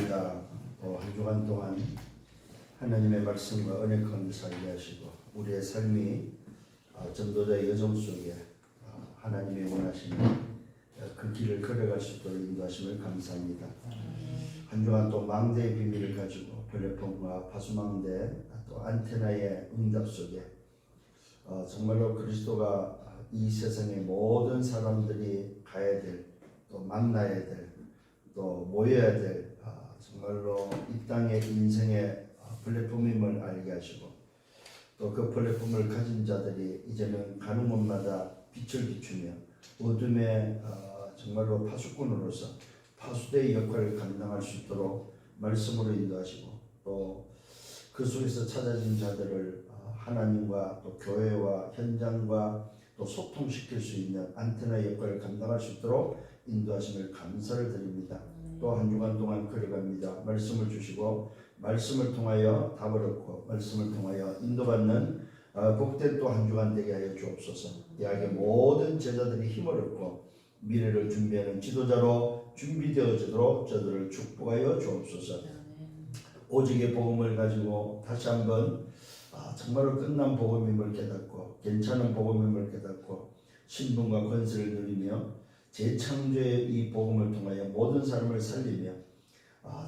감사합니다. 한 주간 동안 하나님의 말씀과 은혜 가운데 살게 하시고 우리의 삶이 전도자의 여정 속에 하나님의 원하시는 그 길을 걸어갈 수 있도록 인도하심을 감사합니다. 한 주간 또 망대의 비밀을 가지고 플랫폼과 파수망대 또 안테나의 응답 속에 정말로 그리스도가 이 세상의 모든 사람들이 가야 될, 또 만나야 될, 또 모여야 될 정말로 이 땅의 인생의 플랫폼임을 알게 하시고 또 그 플랫폼을 가진 자들이 이제는 가는 곳마다 빛을 비추며 어둠의 정말로 파수꾼으로서 파수대의 역할을 감당할 수 있도록 말씀으로 인도하시고 또 그 속에서 찾아진 자들을 하나님과 또 교회와 현장과 또 소통시킬 수 있는 안테나 역할을 감당할 수 있도록 인도하심을 감사를 드립니다. 또 한 주간 동안 걸어갑니다. 말씀을 주시고 말씀을 통하여 답을 얻고 말씀을 통하여 인도받는 복된 또 한 주간 되게 하여 주옵소서. 대학의 모든 제자들이 힘을 얻고 미래를 준비하는 지도자로 준비되어지도록 저들을 축복하여 주옵소서. 오직의 복음을 가지고 다시 한번 정말로 끝난 복음임을 깨닫고 괜찮은 복음임을 깨닫고 신분과 권세를 누리며 재창조의 이 복음을 통하여 모든 사람을 살리며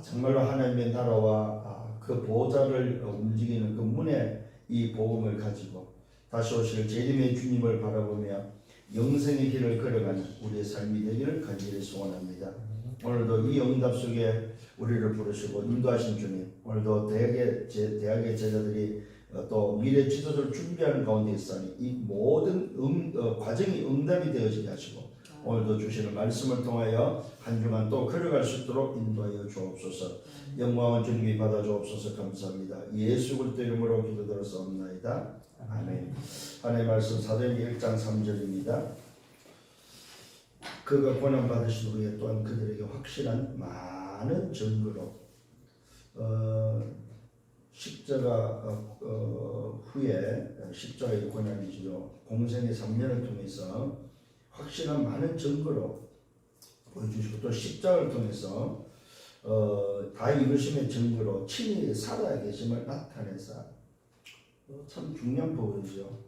정말로 하나님의 나라와 그 보좌를 움직이는 그 문에 이 복음을 가지고 다시 오실 재림의 주님을 바라보며 영생의 길을 걸어가는 우리의 삶이 되기를 간절히 소원합니다. 오늘도 이 응답 속에 우리를 부르시고 인도하신 주님, 오늘도 대학의 제자들이 또 미래 지도자를 준비하는 가운데 있으니 이 모든 과정이 응답이 되어지게 하시고 오늘도 주시는 말씀을 통하여 한 주간 또 걸어갈 수 있도록 인도하여 주옵소서. 영광은 주님이 받아 주옵소서. 감사합니다. 예수 그리스도 이름으로 기도드렸사옵나이다. 아멘. 하나님의 말씀 사도행전 1장 3절입니다. 그가 고난 받으신 후에 또한 그들에게 확실한 많은 증거로 십자가 후에 십자가의 고난이지요. 공생의 3년을 통해서 확실한 많은 증거로 보여주시고 또 십자가를 통해서 다 이루심의 증거로 친히 살아 계심을 나타내서 참 중요한 부분이죠.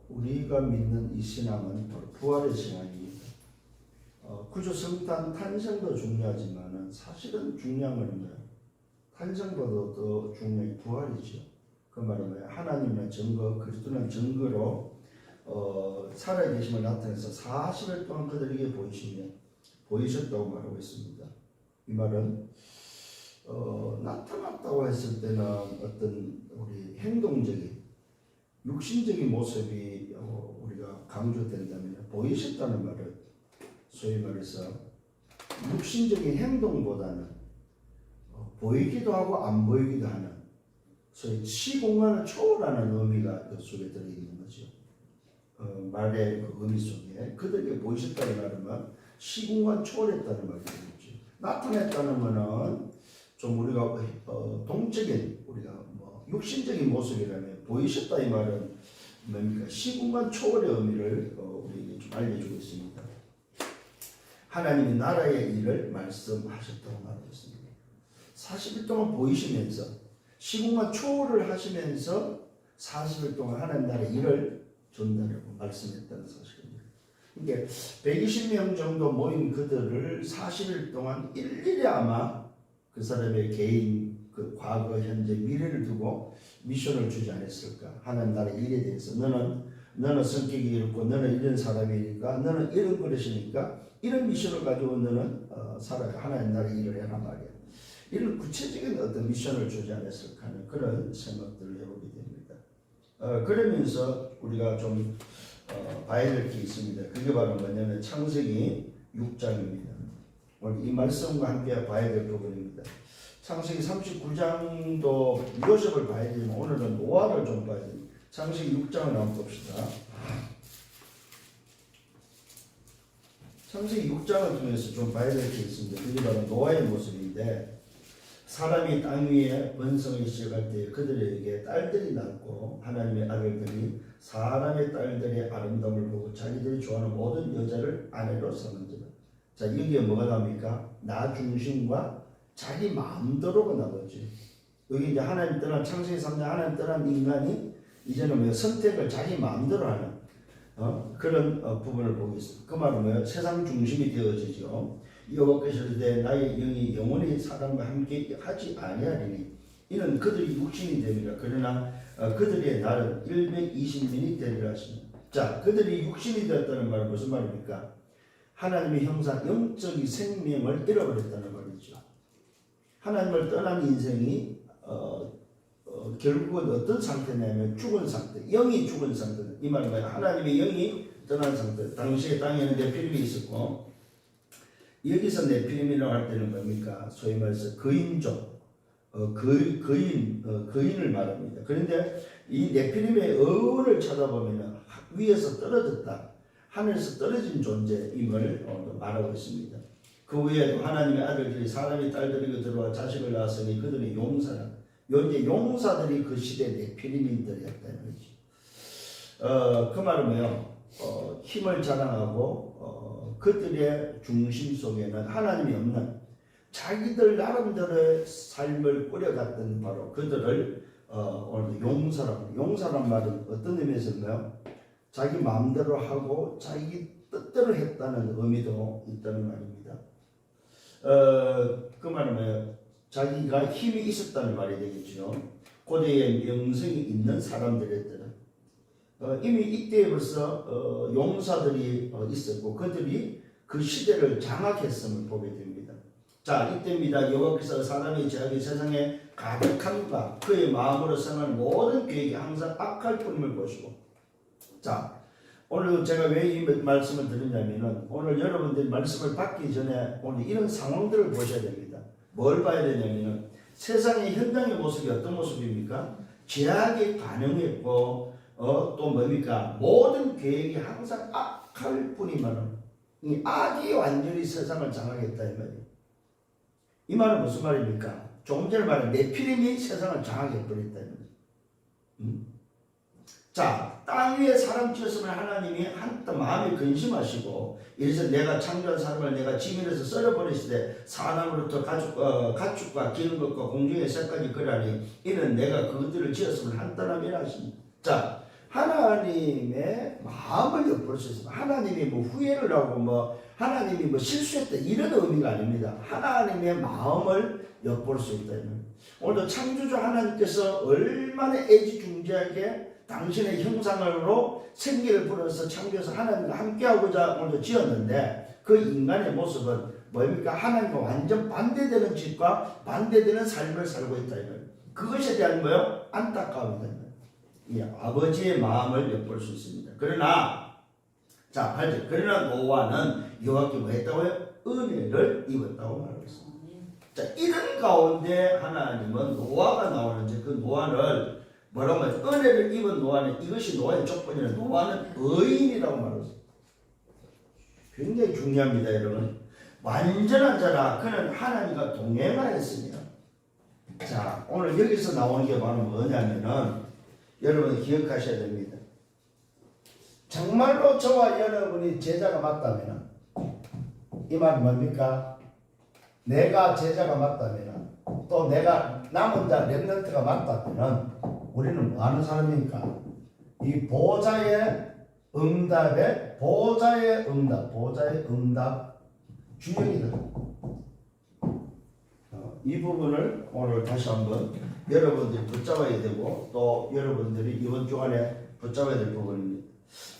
우리가 믿는 이 신앙은 바로 부활의 신앙입니다. 구주 성탄 탄생도 중요하지만 사실은 중요한 건 뭐예요? 탄생보다 더 중요한 부활이죠. 그 말은 뭐예요? 하나님의 증거, 그리스도는 증거로 살아계심을 나타내서 40일 동안 그들에게 보이셨다고 말하고 있습니다. 이 말은 나타났다고 했을 때는 어떤 우리 행동적인 육신적인 모습이 우리가 강조된다면 보이셨다는 말을 소위 말해서 육신적인 행동보다는 보이기도 하고 안 보이기도 하는 소위 시공간을 초월하는 의미가 그 속에 들어있는 거죠. 말의 그 의미 속에 그들에게 보이셨다는 말은 시공간 초월했다는 말이 되겠죠. 나타냈다는 말은 좀 우리가 동적인 우리가 육신적인 모습이라면 보이셨다 이 말은 뭡니까? 시공간 초월의 의미를 우리에게 좀 알려주고 있습니다. 하나님이 나라의 일을 말씀하셨다고 말하고 있습니다. 40일 동안 보이시면서 시공간 초월을 하시면서 40일 동안 하나님 나라의 일을 전달하고 말씀했다는 사실입니다. 그러니까 120명 정도 모인 그들을 40일 동안 일일이 아마 그 사람의 개인 그 과거, 현재, 미래를 두고 미션을 주지 않았을까? 하나님 나라의 일에 대해서 너는 성격이 이렇고 너는 이런 사람이니까 너는 이런 그릇이니까 이런 미션을 가지고 너는 살아가 하나님 나라의 일을 해란 말이야. 이런 구체적인 어떤 미션을 주지 않았을까 하는 그런 생각들을 해보게 됩니다. 그러면서 우리가 좀 봐야 될 게 있습니다. 그게 바로 뭐냐면 창세기 6장입니다. 오늘 이 말씀과 함께 봐야 될 부분입니다. 창세기 39장도 요셉을 봐야 되지만 오늘은 노아를 좀 봐야 됩니다. 창세기 6장을 한번 봅시다. 창세기 6장을 통해서 좀 봐야 될 게 있습니다. 그게 바로 노아의 모습인데 사람이 땅 위에 번성을 시작할 때 그들에게 딸들이 낳고 하나님의 아들들이 사람의 딸들의 아름다움을 보고 자기들이 좋아하는 모든 여자를 아내로 삼은 자다. 자, 여기에 뭐가 나옵니까? 나 중심과 자기 마음대로가 나오지. 여기 이제 하나님 떠난 창세기 3장 하나님 떠난 인간이 이제는 뭐 선택을 자기 마음대로 하는 그런 부분을 보고 있습니다. 그 말은 뭐예요? 세상 중심이 되어지죠. 여호와께서 이르되 나의 영이 영원히 사람과 함께 하지 아니하리니 이는 그들이 육신이 되리라. 그러나 그들의 날은 120년이 되리라 하십니다. 자, 그들이 육신이 되었다는 말은 무슨 말입니까? 하나님의 형상 영적인 생명을 잃어버렸다는 말이죠. 하나님을 떠난 인생이 결국은 어떤 상태냐면 죽은 상태, 영이 죽은 상태. 이 말은 뭐예요? 하나님의 영이 떠난 상태. 당시에 땅에는 네피림이 있었고, 여기서 네피림이라고 할 때는 뭡니까? 소위 말해서 거인족, 거인을 말합니다. 그런데 이 네피림의 어원을 찾아보면 위에서 떨어졌다, 하늘에서 떨어진 존재임을 말하고 있습니다. 그 외에도 하나님의 아들들이 사람의 딸들에게 들어와 자식을 낳았으니 그들이 용사라. 이제 용사들이 그 시대 네피림인들이었다는 거지. 그 말은 뭐예요? 힘을 자랑하고 그들의 중심 속에는 하나님이 없는 자기들 나름대로의 삶을 꾸려갔던 바로 그들을 오늘 용사란 말은 어떤 의미에서인가요? 자기 마음대로 하고 자기 뜻대로 했다는 의미도 있다는 말입니다. 그 말은 뭐예요? 자기가 힘이 있었다는 말이 되겠죠. 고대에 명성이 있는 사람들에게는 이미 이때 벌써 용사들이 있었고 그들이 그 시대를 장악했음을 보게 됩니다. 자, 이때입니다. 여호와께서 사람의 죄악이 세상에 가득함과 그의 마음으로 생각하는 모든 계획이 항상 악할 뿐임을 보시고, 자, 오늘 제가 왜 이 말씀을 드리냐면은 오늘 여러분들이 말씀을 받기 전에 오늘 이런 상황들을 보셔야 됩니다. 뭘 봐야 되냐면은 세상의 현장의 모습이 어떤 모습입니까? 죄악에 반응했고 또 뭡니까? 모든 계획이 항상 악할 뿐이면은 이 악이 완전히 세상을 장악했다 이 말이에요. 이 말은 무슨 말입니까? 조금 전에 말한 네피림이 세상을 장악해버렸다 이 말이에요. 자, 땅 위에 사람 지었으면 하나님이 한때 마음에 근심하시고 이래서 내가 창조한 사람을 내가 지면에서 썰어버리시되 사람으로부터 가축과 기는 것과 공중의 새까지 그러하니 이는 내가 그들을 지었으면 한떠나면 하십니다. 자, 하나님의 마음을 엿볼 수 있습니다. 하나님이 뭐 후회를 하고 하나님이 실수했다 이런 의미가 아닙니다. 하나님의 마음을 엿볼 수 있다. 오늘도 창조주 하나님께서 얼마나 애지중지하게 당신의 형상으로 생기를 불어서 창조해서 하나님과 함께하고자 오늘도 지었는데 그 인간의 모습은 뭡니까? 하나님과 완전 반대되는 짓과 반대되는 삶을 살고 있다. 그것에 대한 뭐요? 안타까움이다. 이 아버지의 마음을 엿볼 수 있습니다. 그러나 자 8절 그러나 노아는 여호와께 뭐 했다고요? 은혜를 입었다고 말하고 있습니다. 자, 이런 가운데 하나님은 노아가 나오는데 그 노아를 뭐라고 하죠? 은혜를 입은 노아는 이것이 노아의 조건이라 노아는 의인이라고 말하고 있습니다. 굉장히 중요합니다, 여러분. 완전한 자라 그는 하나님과 동행하였습니다. 자, 오늘 여기서 나오는 게 바로 뭐냐면은 여러분 기억하셔야 됩니다. 정말로 저와 여러분이 제자가 맞다면 이 말은 뭡니까? 내가 제자가 맞다면 또 내가 남은 자 렘넌트가 맞다면 우리는 뭐 하는 사람입니까? 이 보좌의 응답 주역이다. 이 부분을 오늘 다시 한번 여러분들이 붙잡아야 되고 또 여러분들이 이번 주간에 붙잡아야 될 부분입니다.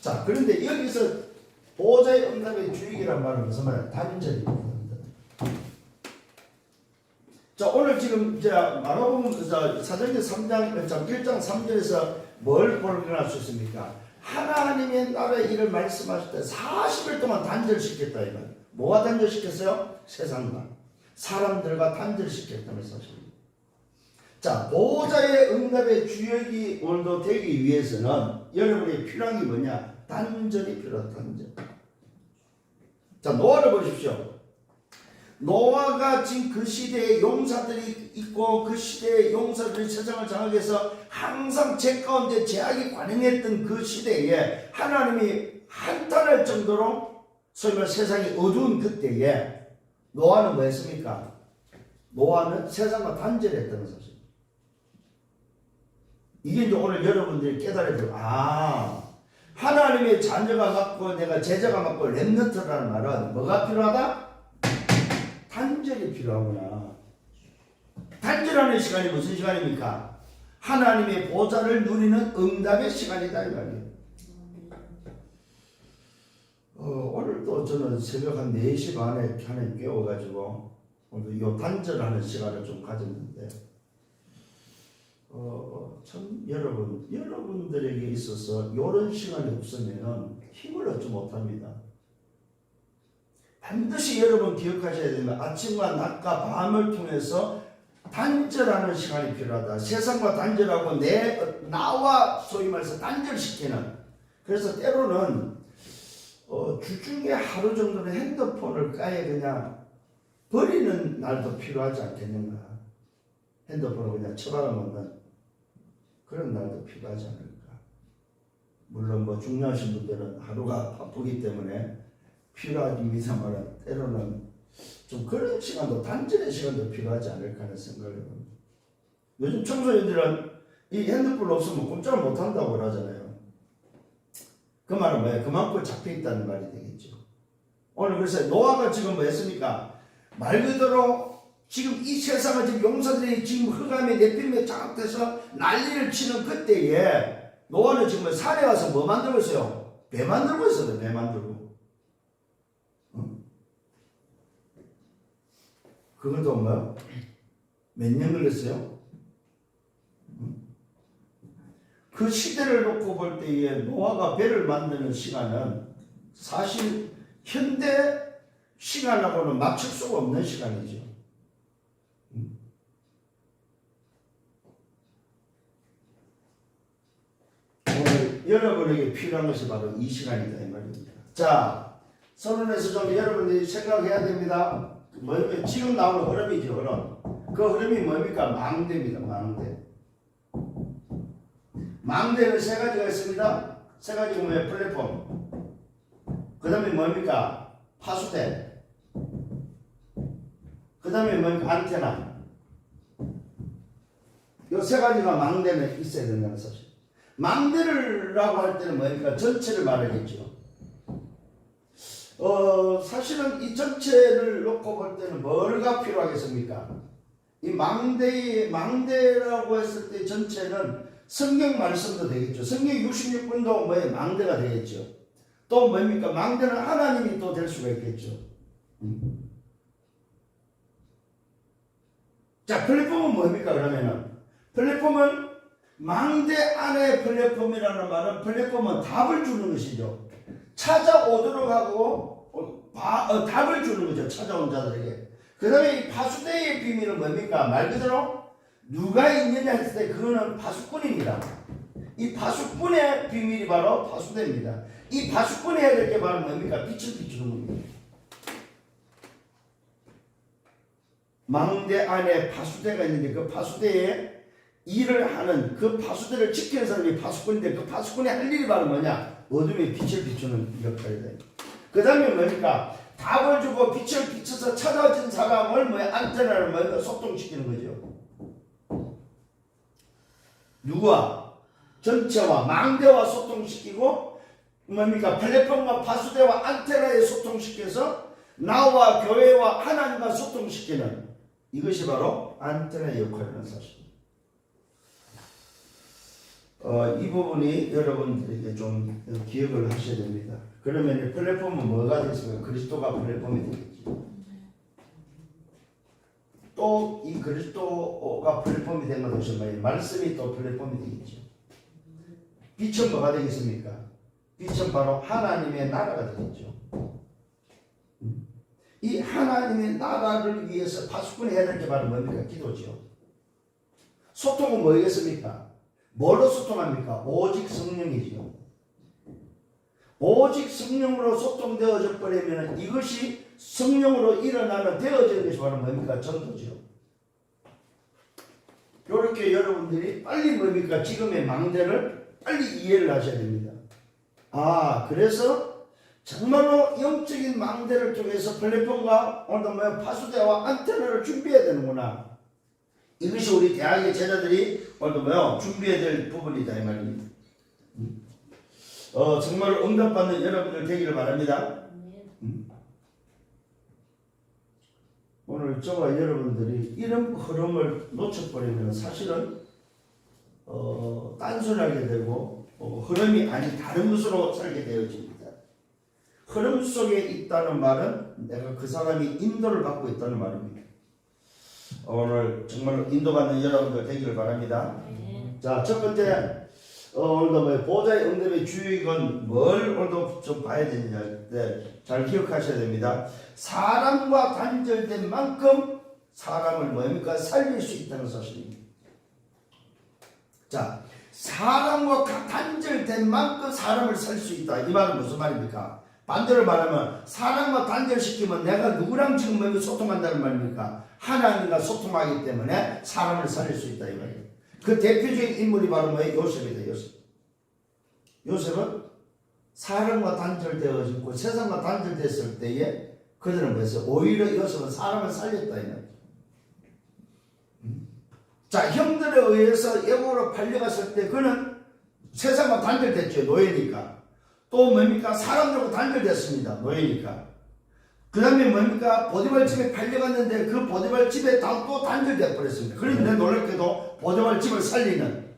자, 그런데 여기서 보좌의 응답의 주역이란 말은 무슨 말이야? 단절입니다. 자, 오늘 지금 마가복음 사도행전 3장 1장 3절에서 뭘 발견할 수 있습니까? 하나님의 나라의 일을 말씀하실 때 40일 동안 단절시켰다 이건. 뭐가 단절시켰어요? 세상과 사람들과 단절시켰다는 사실입니다. 자, 보호자의 응답의 주역이 오늘도 되기 위해서는 여러분이 필요한 게 뭐냐? 단절이 필요하다. 단절. 자, 노아를 보십시오. 노아가 지금 그 시대에 용사들이 있고 그 시대에 용사들이 세상을 장악해서 항상 죄 가운데 죄악이 관행했던 그 시대에 하나님이 한탄할 정도로 소위 말해 세상이 어두운 그때에 노아는 뭐 했습니까? 노아는 세상과 단절했다는 사실. 이게 이제 오늘 여러분들이 깨달아야 돼요. 하나님의 자녀가 맞고 내가 제자가 맞고 렘넌트라는 말은 뭐가 필요하다? 단절이 필요하구나. 단절하는 시간이 무슨 시간입니까? 하나님의 보좌를 누리는 응답의 시간이다 이 말이에요. 오늘도 저는 새벽 한 4시 반에 하나님 깨워가지고 오늘 이 단절하는 시간을 좀 가졌는데 참 여러분들에게 있어서 이런 시간이 없으면 힘을 얻지 못합니다. 반드시 여러분 기억하셔야 됩니다. 아침과 낮과 밤을 통해서 단절하는 시간이 필요하다. 세상과 단절하고 나와 소위 말해서 단절시키는. 그래서 때로는 주중에 하루 정도는 핸드폰을 까에 그냥 버리는 날도 필요하지 않겠는가. 핸드폰을 그냥 처박아놓는 그런 날도 필요하지 않을까. 물론 뭐 중요하신 분들은 하루가 바쁘기 때문에 필요합니다만 때로는 좀 그런 시간도 단절의 시간도 필요하지 않을까 하는 생각을 해봅니다. 요즘 청소년들은 이 핸드폰 없으면 꼼짝을 못한다고 하잖아요. 그 말은 뭐예요? 그만큼 잡혀있다는 말이 되겠죠. 오늘 그래서 노아가 지금 뭐 했습니까? 말 그대로 지금 이 세상은 지금 용사들이 지금 흑암에 네피림에 장악돼서 난리를 치는 그때에 노아는 지금 산에 와서 뭐 만들고 있어요? 배 만들고 있어요. 배 만들고. 그것도 뭐 몇 년 걸렸어요? 그 시대를 놓고 볼 때에 노아가 배를 만드는 시간은 사실 현대 시간하고는 맞출 수가 없는 시간이죠. 오늘 여러분에게 필요한 것이 바로 이 시간이다 이 말입니다. 자, 서론에서 좀 여러분들이 생각해야 됩니다. 지금 나오는 흐름이죠. 흐름. 그 흐름이 뭡니까? 망대입니다. 망대는 세 가지가 있습니다. 세 가지가 뭐예요? 플랫폼. 그 다음에 뭡니까? 파수대. 그 다음에 뭡니까? 안테나. 이 세 가지가 망대는 있어야 된다는 사실. 망대라고 할 때는 뭡니까? 전체를 말하겠죠. 사실은 이 전체를 놓고 볼 때는 뭐가 필요하겠습니까? 이 망대라고 했을 때 전체는 성경 말씀도 되겠죠. 성경 66분도 뭐에 망대가 되겠죠. 또 뭡니까? 망대는 하나님이 또 될 수가 있겠죠. 자, 플랫폼은 뭡니까? 그러면은 플랫폼은 망대 안에 플랫폼이라는 말은 플랫폼은 답을 주는 것이죠. 찾아오도록 하고 답을 주는 거죠. 찾아온 자들에게. 그 다음에 이 파수대의 비밀은 뭡니까? 말 그대로 누가 있느냐 했을 때 그거는 파수꾼입니다. 이 파수꾼의 비밀이 바로 파수대입니다. 이 파수꾼이 해야 될 게 바로 뭡니까? 빛을 비추는 겁니다. 망대 안에 파수대가 있는데 그 파수대에 일을 하는 그 파수대를 지키는 사람이 파수꾼인데 그 파수꾼이 할 일이 바로 뭐냐? 어둠에 빛을 비추는 역할이다. 그 다음에 뭡니까? 답을 주고 빛을 비춰서 찾아진 사람을 안테나를 소통시키는 거죠. 누구와? 전체와 망대와 소통시키고 뭡니까? 플랫폼과 파수대와 안테나에 소통시켜서 나와 교회와 하나님과 소통시키는 이것이 바로 안테나의 역할이라는 사실입니다. 이 부분이 여러분들에게 좀 기억을 하셔야 됩니다. 그러면 플랫폼은 뭐가 되겠습니까? 그리스도가 플랫폼이 되겠죠. 또 이 그리스도가 플랫폼이 되는 것은 뭐예요? 말씀이 또 플랫폼이 되겠죠. 빛은 뭐가 되겠습니까? 빛은 바로 하나님의 나라가 되겠죠. 이 하나님의 나라를 위해서 파수꾼이 해야 될 게 바로 뭡니까? 기도죠. 소통은 뭐겠습니까? 뭘로 소통합니까? 오직 성령이지요. 오직 성령으로 소통되어져 버리면 이것이 성령으로 일어나는 되어지는 것이 바로 뭡니까? 전도죠. 이렇게 여러분들이 빨리 뭡니까? 지금의 망대를 빨리 이해를 하셔야 됩니다. 그래서 정말로 영적인 망대를 통해서 플랫폼과 오늘도 파수대와 안테나를 준비해야 되는구나. 이것이 우리 대학의 제자들이 오늘도 준비해야 될 부분이다 이 말입니다. 정말로 응답받는 여러분들 되기를 바랍니다. 오늘 저와 여러분들이 이런 흐름을 놓쳐버리면 사실은 딴소리하게 되고 흐름이 아닌 다른 것으로 살게 되어집니다. 흐름 속에 있다는 말은 내가 그 사람이 인도를 받고 있다는 말입니다. 오늘 정말로 인도받는 여러분들 되기를 바랍니다. 자, 첫 번째 오늘도 보좌의 응답의 주의건 뭘 오늘도 좀 봐야 되느냐. 네, 잘 기억하셔야 됩니다. 사람과 단절된 만큼 사람을 뭡니까? 살릴 수 있다는 사실입니다. 자, 사람과 단절된 만큼 사람을 살 수 있다. 이 말은 무슨 말입니까? 반대로 말하면 사람과 단절시키면 내가 누구랑 지금 소통한다는 말입니까? 하나님과 소통하기 때문에 사람을 살릴 수 있다 이 말이에요. 그 대표적인 인물이 바로 뭐예요? 요셉이다. 요셉은 사람과 단절되어지고 세상과 단절됐을 때에 그들은 뭐였어요? 오히려 요셉은 사람을 살렸다 이 말이에요. 자, 형들에 의해서 애국으로 팔려갔을 때 그는 세상과 단절됐죠. 노예니까. 또 뭡니까? 사람들과 단절됐습니다. 노예니까. 그 다음에 뭡니까? 보디발 집에 팔려갔는데 그 보디발 집에 또 단절돼 버렸습니다. 그런데 놀랍게도 보디발 집을 살리는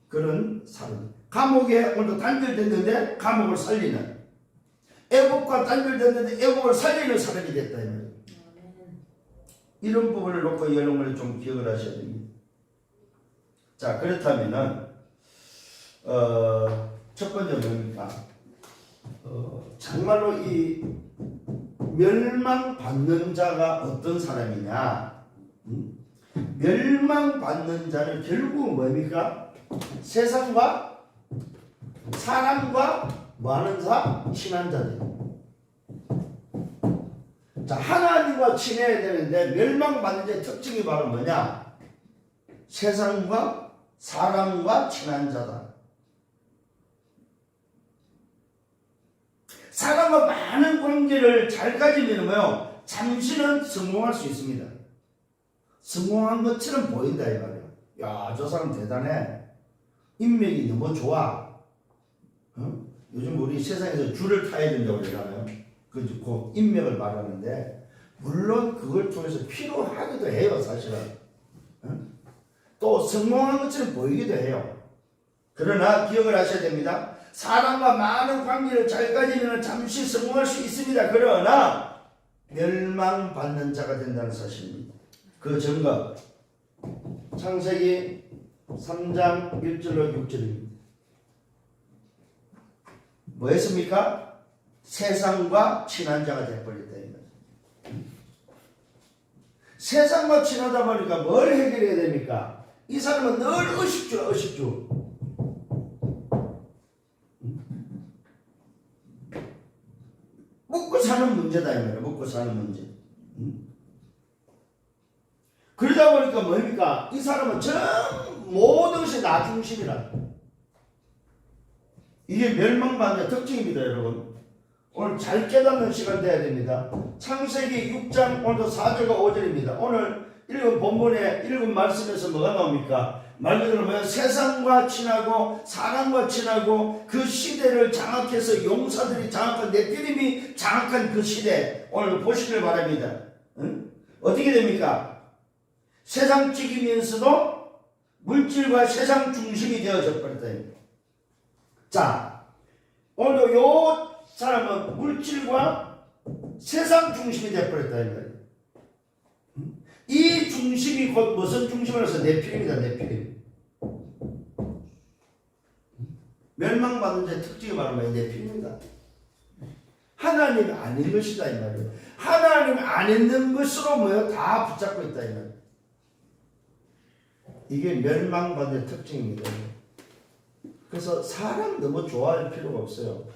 그런 사람. 감옥에 오늘도 단절됐는데 감옥을 살리는, 애국과 단절됐는데 애국을 살리는 사람이 됐다 이 말이에요. 이런 부분을 놓고 여러분이 좀 기억을 하셔야 됩니다. 자, 그렇다면은 첫 번째 뭡니까? 정말로 이 멸망받는 자가 어떤 사람이냐? 멸망받는 자는 결국 뭡니까? 세상과 사람과 뭐하는 자? 친한 자들. 자, 하나님과 친해야 되는데 멸망받는 자의 특징이 바로 뭐냐? 세상과 사람과 친한 자다. 사람과 많은 관계를 잘 가지면 뭐요? 잠시는 성공할 수 있습니다. 성공한 것처럼 보인다 이 말이에요. 야, 저 사람 대단해. 인맥이 너무 좋아. 요즘 우리 세상에서 줄을 타야 된다고 그러잖아요. 그 인맥을 말하는데 물론 그걸 통해서 필요하기도 해요. 사실은. 또 성공한 것처럼 보이기도 해요. 그러나 기억을 하셔야 됩니다. 사람과 많은 관계를 잘 가지면 잠시 성공할 수 있습니다. 그러나 멸망받는 자가 된다는 사실입니다. 그 증거 창세기 3장 1절로 6절입니다. 뭐 했습니까? 세상과 친한 자가 되어버렸다. 세상과 친하다 보니까 뭘 해결해야 됩니까? 이 사람은 늘 의식주. 먹고 사는 문제다 이 말이에요. 먹고 사는 문제. 그러다 보니까 뭡니까? 이 사람은 전 모든 것이 나 중심이라. 이게 멸망받는 특징입니다, 여러분. 오늘 잘 깨닫는 시간 돼야 됩니다. 창세기 6장 오늘도 4절과 5절입니다. 오늘 읽은 본문에 읽은 말씀에서 뭐가 나옵니까? 말 그대로 뭐야? 세상과 친하고 사람과 친하고 그 시대를 장악해서 용사들이 장악한 네피림이 장악한 그 시대 오늘 보시길 바랍니다. 응? 어떻게 됩니까? 세상적이면서도 물질과 세상 중심이 되어져 버렸다. 자, 오늘도 요 사람은 물질과 세상 중심이 되어버렸다. 이 중심이 곧 무슨 중심으로서 네피림이다. 네피림. 멸망받는 자의 특징이 바로 네피림이다. 하나님이 아닌 것이다 이 말이에요. 하나님이 안 있는 것으로 뭐요? 다 붙잡고 있다 이 말이에요. 이게 멸망받는 특징입니다. 그래서 사람 너무 좋아할 필요가 없어요.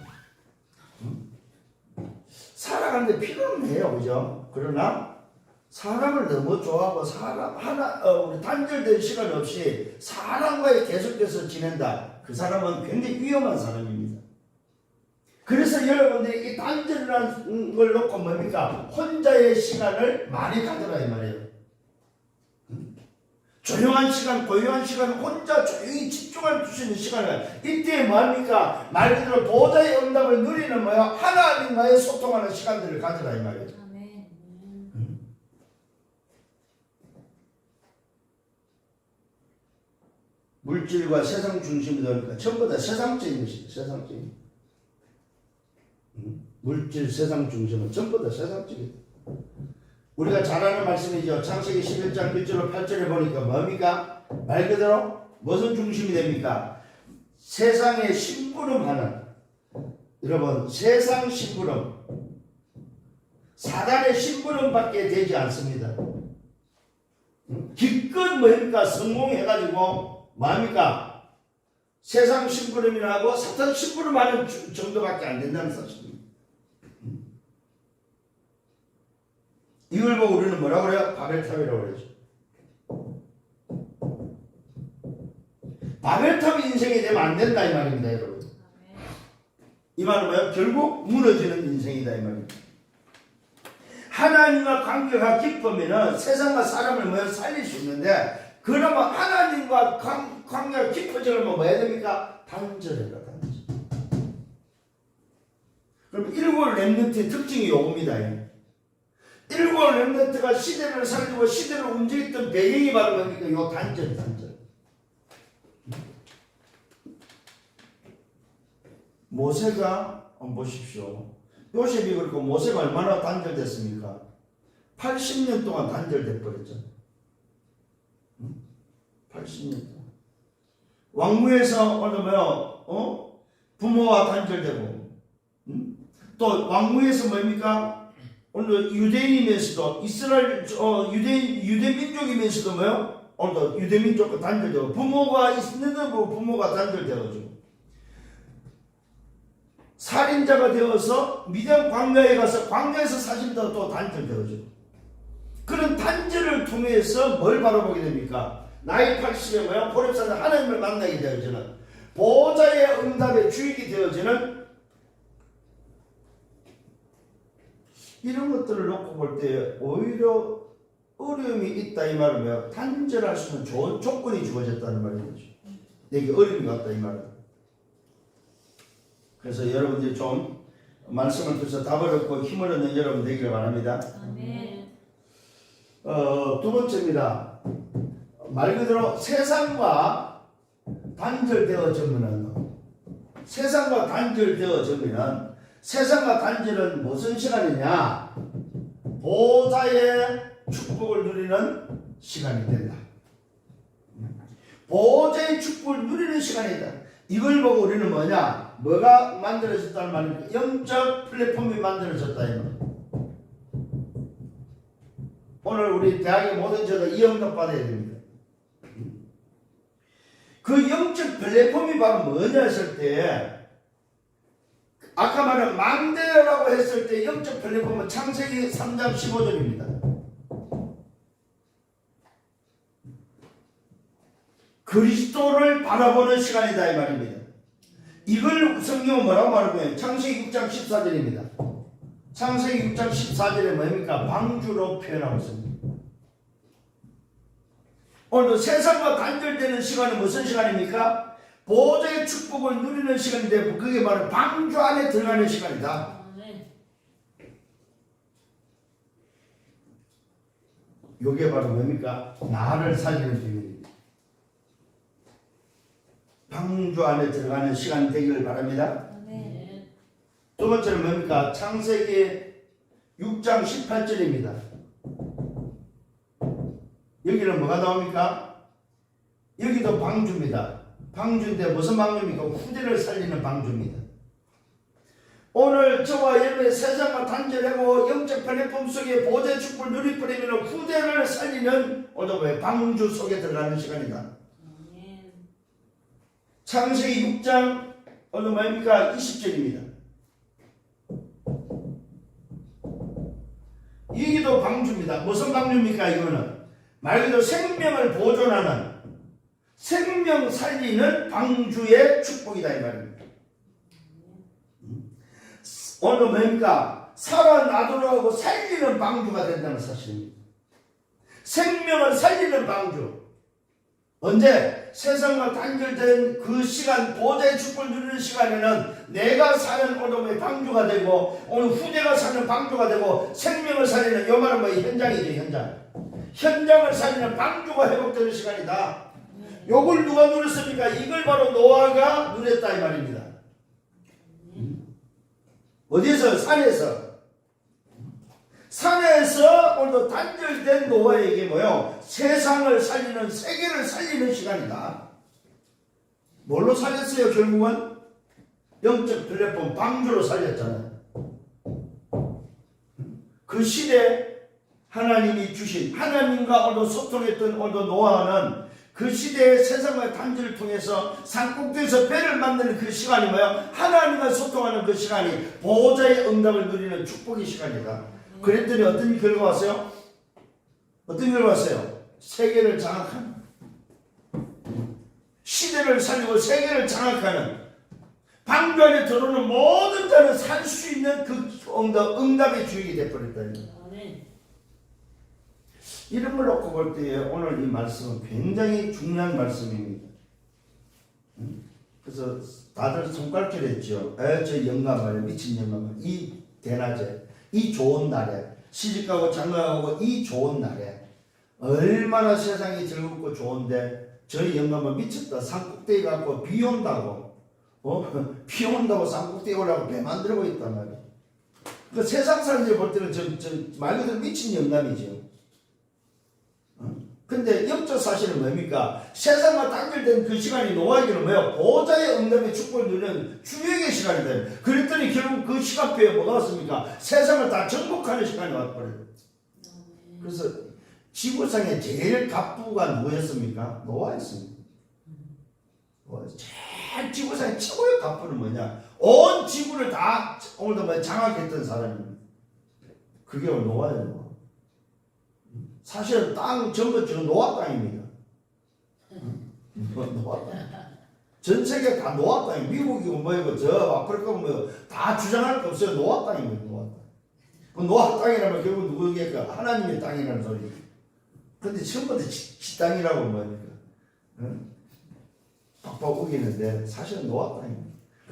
살아가는데 필요는 해요, 그죠? 그러나 사람을 너무 좋아하고 우리 단절된 시간 없이 사람과의 계속해서 지낸다. 그 사람은 굉장히 위험한 사람입니다. 그래서 여러분들이 이 단절이라는 걸 놓고 뭡니까? 혼자의 시간을 많이 가져라 이 말이에요. 조용한 시간, 고요한 시간, 혼자 조용히 집중할 수 있는 시간을 이때 뭐합니까? 말 그대로 보좌의 응답을 누리는 뭐야? 하나님과의 소통하는 시간들을 가져라 이 말이에요. 아멘. 물질과 세상 중심이 되니까 전부 다 세상적인 것이다. 세상적인. 물질, 세상 중심은 전부 다 세상적이다. 우리가 잘 아는 말씀이죠. 창세기 11장 1절로 8절에 보니까 뭡니까? 말 그대로 무슨 중심이 됩니까? 세상에 심부름하는, 여러분 세상 심부름, 사단의 심부름밖에 되지 않습니다. 기껏 뭡니까? 성공해가지고 뭡니까? 세상 심부름이나 하고 사탄 심부름하는 정도밖에 안 된다는 사실입니다. 이걸 보고 우리는 뭐라고 그래요? 바벨탑이라고 그러죠. 바벨탑 인생이 되면 안 된다 이 말입니다, 여러분. 이 말은 뭐예요? 결국 무너지는 인생이다 이 말입니다. 하나님과 관계가 깊으면은 세상과 사람을 뭐 살릴 수 있는데, 그러면 하나님과 관계가 깊어지려면 뭐 해야 됩니까? 단절해라, 단절. 그럼 일곱 렘넌트의 특징이 요겁니다. 일곱 렘넌트가 시대를 살리고 시대를 움직였던 배경이 바로 뭡니까? 요 단절, 단절. 모세가 한번 보십시오. 요셉이 그렇고 모세가 얼마나 단절됐습니까? 80년 동안 단절돼 버렸죠. 80년 동안. 왕궁에서 오늘 부모와 단절되고, 또 왕궁에서 뭡니까? 오늘 유대인이면서도 이스라엘 유대 민족이면서도 오늘 유대 민족과 단절되고, 부모가 있는데도 부모가 단절되어가지고 살인자가 되어서 미디안 광야에 가서 광야에서 사신다고 또 단절되어지고, 그런 단절을 통해서 뭘 바라보게 됩니까? 나이 80에 호렙산에 하나님을 만나게 되어지는, 보좌의 응답의 주역이 되어지는, 이런 것들을 놓고 볼 때 오히려 어려움이 있다 이 말은 뭐야? 단절할 수 있는 좋은 조건이 주어졌다는 말이죠. 내게 어려움이 왔다 이 말은. 그래서 여러분들이 좀 말씀을 통해서 답을 얻고 힘을 얻는 여러분 되기를 바랍니다. 아멘. 두 번째입니다. 말 그대로 세상과 단절되어지면은, 세상과 단절은 무슨 시간이냐? 보좌의 축복을 누리는 시간이 된다. 보좌의 축복을 누리는 시간이다. 이걸 보고 우리는 뭐냐? 뭐가 만들어졌다는 말입니까? 영적 플랫폼이 만들어졌다 이 말. 오늘 우리 대학의 모든 저도 이 영접 받아야 됩니다. 그 영적 플랫폼이 바로 뭐냐 했을 때, 아까 말한 망대라고 했을 때 영적 플랫폼은 창세기 3장 15절입니다. 그리스도를 바라보는 시간이다 이 말입니다. 이걸 성경은 뭐라고 말하고 있나요? 창세기 6장 14절입니다. 창세기 6장 14절에 뭡니까? 방주로 표현하고 있습니다. 오늘도 세상과 단절되는 시간은 무슨 시간입니까? 보좌의 축복을 누리는 시간인데, 그게 바로 방주 안에 들어가는 시간이다. 이게 바로 뭡니까? 나를 살리는 비밀입니다. 방주 안에 들어가는 시간 되기를 바랍니다. 두 번째는 뭡니까? 창세기 6장 18절입니다. 여기는 뭐가 나옵니까? 여기도 방주입니다. 방주인데 무슨 방주입니까? 후대를 살리는 방주입니다. 오늘 저와 여러분의 세상과 단절하고 영적 플랫폼 속에 보좌의 축복을 누리버리면 후대를 살리는 오늘 방주 속에 들어가는 시간이다. 창세기 6장 오늘 뭡니까? 20절입니다. 여기도 방주입니다. 무슨 방주입니까? 이거는 말 그대로 생명을 보존하는, 생명 살리는 방주의 축복이다 이 말입니다. 오늘 뭡니까? 살아나도록 하고 살리는 방주가 된다는 사실입니다. 생명을 살리는 방주. 언제? 세상과 단절된 그 시간, 보좌의 축복을 누리는 시간에는 내가 사는 어둠의 방주가 되고 오늘 후대가 사는 방주가 되고 생명을 살리는, 요 말은 뭐예요? 현장이죠. 현장을 살리는 방주가 회복되는 시간이다. 요걸 누가 누렸습니까? 이걸 바로 노아가 누렸다 이 말입니다. 어디서? 산에서 오늘도 단절된 노아에게 뭐요? 세상을 살리는, 세계를 살리는 시간이다. 뭘로 살렸어요? 결국은 영적 플랫폼 방주로 살렸잖아요. 그 시대 하나님이 주신, 하나님과 오늘도 소통했던 오늘도 노아는 그 시대의 세상과의 단절을 통해서 산꼭대기에서 배를 만드는 그 시간이 뭐야? 하나님과 소통하는 그 시간이 보호자의 응답을 누리는 축복의 시간이다. 그랬더니 어떤 결과 왔어요? 어떤 결과 왔어요? 세계를 장악하는, 시대를 살리고 세계를 장악하는, 방주 안에 들어오는 모든 자는 살 수 있는 그 응답의 주역이 되어버렸다. 이런 걸 놓고 볼 때 오늘 이 말씀은 굉장히 중요한 말씀입니다. 그래서 다들 손가락질 했죠. 저 영감을, 미친 영감을, 이 대낮에, 이 좋은 날에, 시집가고 장가가고 이 좋은 날에 얼마나 세상이 즐겁고 좋은데 저희 영감은 미쳤다. 산꼭대기 갖고 비 온다고, 비 온다고 산꼭대기 오라고 배 만들고 있단 말이에요. 그 세상 사람들이 볼 때는 말 그대로 미친 영감이죠. 근데 영적 사실은 뭡니까? 세상과 단절된 그 시간이 노아에게는 뭐예요? 보호자의 응답의 축복을 누리는 주역의 시간이 돼요. 그랬더니 결국 그 시간표에 뭐가 왔습니까? 세상을 다 정복하는 시간이 왔버려요. 그래서 지구상에 제일 갑부가 누구였습니까? 노아였습니다. 제일 지구상의 최고의 갑부는 뭐냐? 온 지구를 다 오늘도 장악했던 사람입니다. 그게 노아예요. 사실은 땅 전부 지금 노아 땅입니다. 노아 땅. 전 세계 다 노아 땅이, 미국이고 뭐이고 저 아프리카고 뭐이고 다 주장할 거 없어요. 노아 땅입니다. 노아 땅. 그 노아 땅이라면 결국 누구겠까? 하나님의 땅이라는 소리죠. 근데 처음부터 지 땅이라고 뭐니까 팍팍 우기는데 사실은 노아 땅입니다.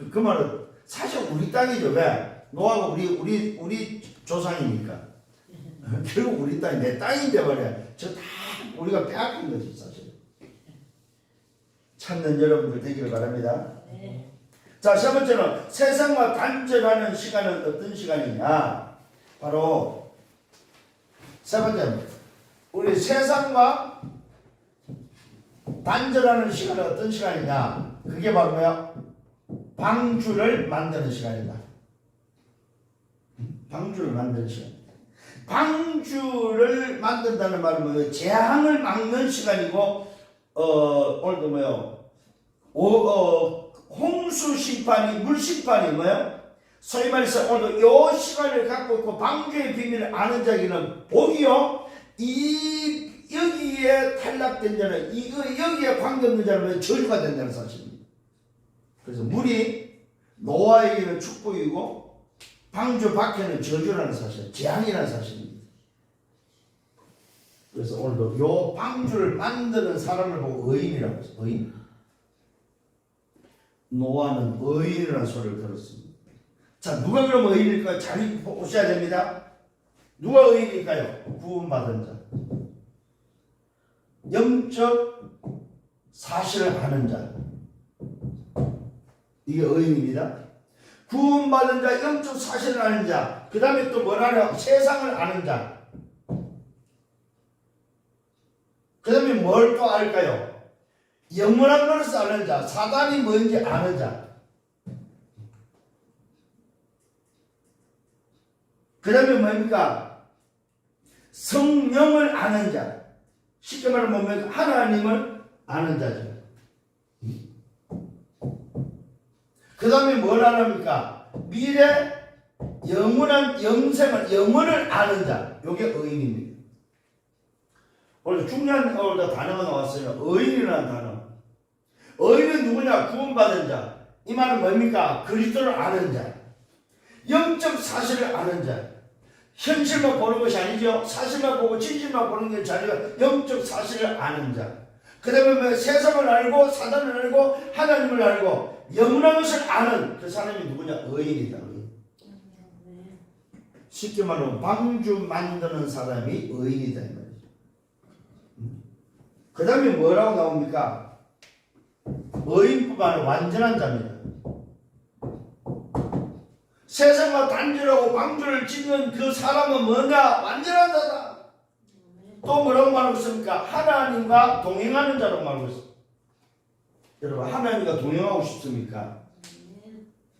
그 말은 사실 우리 땅이죠. 왜? 노아가 우리 조상이니까. 결국 우리 땅이 내 땅이 돼버려. 저 다 우리가 빼앗긴 거지 사실. 찾는 여러분들 되기를 바랍니다. 네. 자, 세 번째는 세상과 단절하는 시간은 어떤 시간이냐? 바로 세 번째는 우리 세상과 단절하는 시간은 어떤 시간이냐? 그게 바로 뭐야? 방주를 만드는 시간이다. 방주를 만드는 시간. 방주를 만든다는 말은 뭐예요? 재앙을 막는 시간이고, 오늘도 뭐예요? 홍수 심판이, 물 심판이 뭐예요? 소위 말해서 오늘도 요 시간을 갖고 있고, 방주의 비밀을 아는 자에게는 복이요, 여기에 탈락된 자는, 여기에 관계없는 자는 저주가 된다는 사실입니다. 그래서 물이 노아에게는 축복이고, 방주 밖에는 저주라는 사실, 재앙이라는 사실입니다. 그래서 오늘도 요 방주를 만드는 사람을 보고 의인이라고 했어요. 의인. 노아는 의인이라는 소리를 들었습니다. 자, 누가 그럼 의인일까요? 잘 보셔야 됩니다. 누가 의인일까요? 구원받은 자. 영적 사실을 아는 자. 이게 의인입니다. 구원받은 자, 영적 사실을 아는 자, 그 다음에 또 뭐라냐? 세상을 아는 자. 그 다음에 뭘 또 알까요? 영원한 것을 아는 자, 사단이 뭔지 아는 자. 그 다음에 뭡니까? 성령을 아는 자. 쉽게 말하면 뭡니까? 하나님을 아는 자죠. 그 다음에 뭘 아랍니까? 미래, 영원한 영생을, 영원을 아는 자. 요게 의인입니다. 오늘 중요한 단어가 나왔어요. 의인이라는 단어. 의인은 누구냐? 구원받은 자. 이 말은 뭡니까? 그리스도를 아는 자. 영적 사실을 아는 자. 현실만 보는 것이 아니죠. 사실만 보고 진실만 보는 게 아니라 영적 사실을 아는 자. 그 다음에 세상을 알고 사단을 알고 하나님을 알고 영원한 것을 아는 그 사람이 누구냐? 의인이다. 쉽게 말하면 방주 만드는 사람이 의인이다 이 말이죠. 그 다음에 뭐라고 나옵니까? 의인뿐만 아니라 완전한 자입니다. 세상과 단절하고 방주를 짓는 그 사람은 뭐냐? 완전한 자다. 또 뭐라고 말하고 있습니까? 하나님과 동행하는 자라고 말하고 있습니다. 여러분 하나님과 동행하고 싶습니까?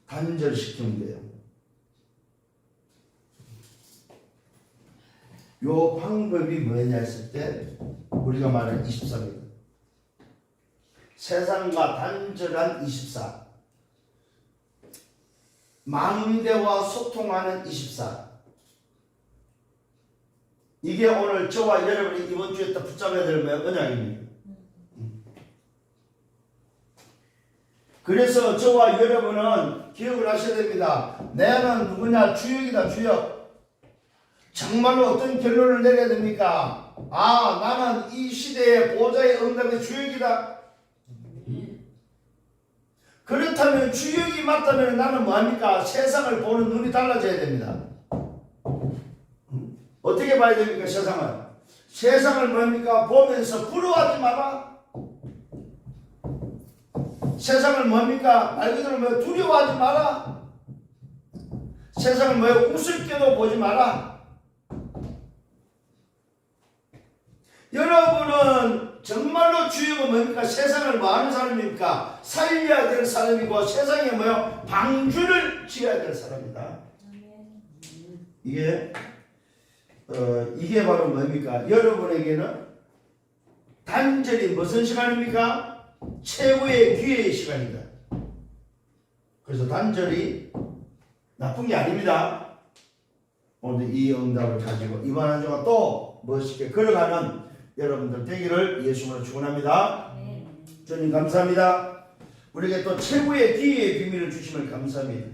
단절시키면 돼요. 요 방법이 뭐냐 했을 때 우리가 말하는 24입니다. 세상과 단절한 24. 망대와 소통하는 24. 이게 오늘 저와 여러분이 이번 주에 딱 붙잡아야 될 언약입니다. 그래서 저와 여러분은 기억을 하셔야 됩니다. 내는 누구냐? 주역이다. 주역. 정말로 어떤 결론을 내려야 됩니까? 아, 나는 이 시대의 보좌의 응답의 주역이다. 그렇다면 주역이 맞다면 나는 뭐합니까? 세상을 보는 눈이 달라져야 됩니다. 어떻게 봐야 됩니까? 세상을. 세상을 뭐합니까? 보면서 부러워하지 마라. 세상을 뭐합니까? 말 그대로 뭐 두려워하지 마라. 세상을 뭐 우습게도 보지 마라. 여러분은 정말로 주역은 뭡니까? 세상을 뭐 하는 사람입니까? 살려야 될 사람이고 세상에 뭐요? 방주를 지어야 될 사람이다. 이게 바로 뭡니까? 여러분에게는 단절이 무슨 시간입니까? 최고의 기회의 시간이다. 그래서 단절이 나쁜 게 아닙니다. 오늘 이 응답을 가지고 이번 한 주가 또 멋있게 걸어가는 여러분들 되기를 예수님으로 축원합니다. 주님 감사합니다. 우리에게 또 최고의 기회의 비밀을 주심을 감사합니다.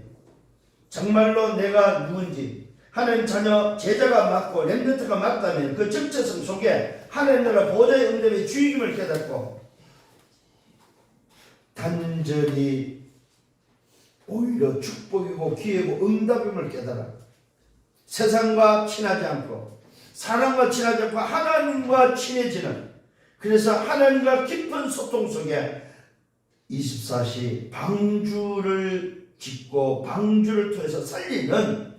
정말로 내가 누군지 하나님 자녀 제자가 맞고 렘넌트가 맞다면 그 정체성 속에 하나님 나라 보좌의 응답의 주임을 깨닫고 단절이 오히려 축복이고 기회고 응답임을 깨달아 세상과 친하지 않고 사람과 친하지 않고 하나님과 친해지는, 그래서 하나님과 깊은 소통 속에 24시 방주를 짓고 방주를 통해서 살리는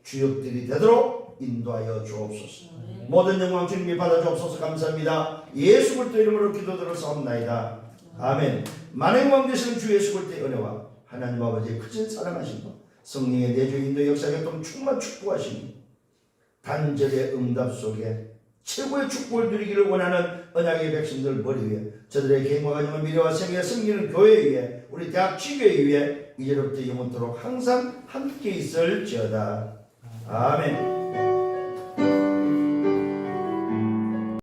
주역들이 되도록 인도하여 주옵소서. 모든 영광 주님이 받아 주옵소서. 감사합니다. 예수 그리스도 이름으로 기도드렸사옵나이다. 아멘. 만행 왕 되시는 주 예수 그리스도의 은혜와 하나님 아버지의 크신 사랑하신 것, 성령의 내주 인도 역사에 또 충만 축복하시니 단절의 응답 속에 최고의 축복을 누리기를 원하는 언약의 백성들 머리 위에 저들의 개인과 가정의 미래와 생애의 승리는 교회 위에 우리 대학 지교회 위에 이제로부터 영원토록 항상 함께 있을지어다. 아멘.